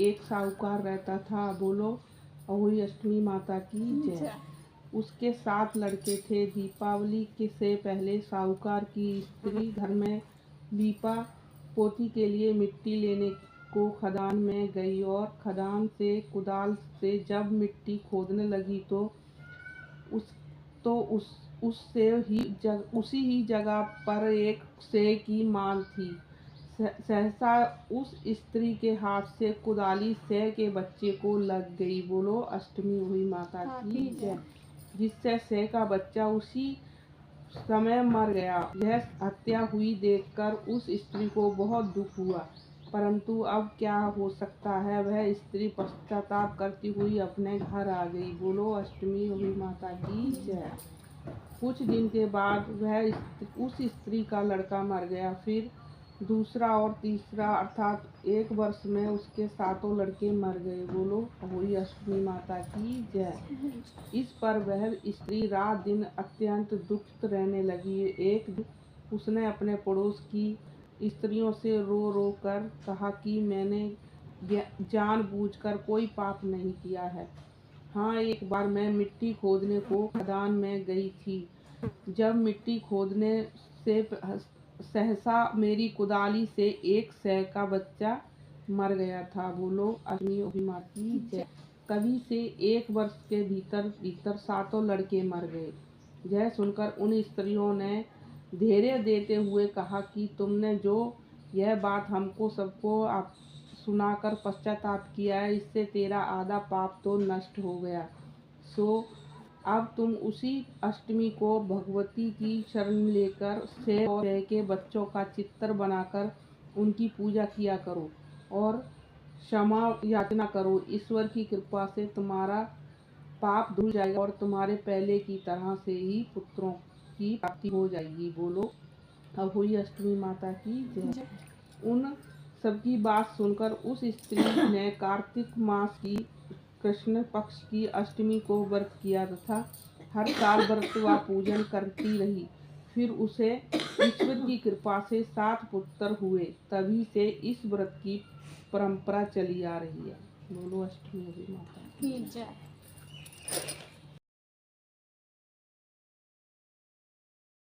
एक साहूकार रहता था। बोलो अहोई अष्टमी माता की जय। उसके 7 लड़के थे। दीपावली के से पहले साहूकार की स्त्री घर में लीपा पोती के लिए मिट्टी लेने को खदान में गई और खदान से कुदाल से जब मिट्टी खोदने लगी तो उस तो उसी ही जगह पर एक सेव की माल थी। सहसा उस स्त्री के हाथ से कुदाली सेव के बच्चे को लग गई। बोलो अष्टमी हुई माता की जय। जिससे सेव का बच्चा उसी समय मर गया। यह हत्या हुई देखकर उस स्त्री को बहुत दुख हुआ, परंतु अब क्या हो सकता है। वह स्त्री पश्चाताप करती हुई अपने घर आ गई। बोलो अष्टमी हुई माता की जय। कुछ दिन के बाद उस स्त्री का लड़का मर गया। फिर दूसरा और तीसरा, अर्थात 1 वर्ष में उसके 7 लड़के मर गए। बोलो अहोई अष्टमी माता की जय। इस पर वह स्त्री रात दिन अत्यंत दुखित रहने लगी। एक दिन उसने अपने पड़ोस की स्त्रियों से रो रो कर कहा कि मैंने जानबूझकर कोई पाप नहीं किया है। हाँ, एक बार मैं मिट्टी खोदने को खदान में गई थी। जब मिट्टी खोदने से सहसा मेरी कुदाली से एक सेव का बच्चा मर गया था। बोलो अष्टमी माता की जय। कभी से 1 वर्ष के भीतर भीतर 7 लड़के मर गए। यह सुनकर उन स्त्रियों ने धैर्य देते हुए कहा कि तुमने जो यह बात हमको सबको आप सुनाकर पश्चाताप किया है, इससे तेरा आधा पाप तो नष्ट हो गया। सो अब तुम उसी अष्टमी को भगवती की शरण लेकर सेव और सेव के बच्चों का चित्र बनाकर उनकी पूजा किया करो और क्षमा याचना करो। ईश्वर की कृपा से तुम्हारा पाप धुल जाएगा और तुम्हारे पहले की तरह से ही पुत्रों की प्राप्ति हो जाएगी। बोलो अहोई अष्टमी माता की जय। उन सबकी बात सुनकर उस स्त्री ने कार्तिक मास की कृष्ण पक्ष की अष्टमी को व्रत किया तथा हर साल व्रत व पूजन करती रही। फिर उसे ईश्वर की कृपा से 7 पुत्र हुए। तभी से इस व्रत की परंपरा चली आ रही है। बोलो अष्टमी माता की जय।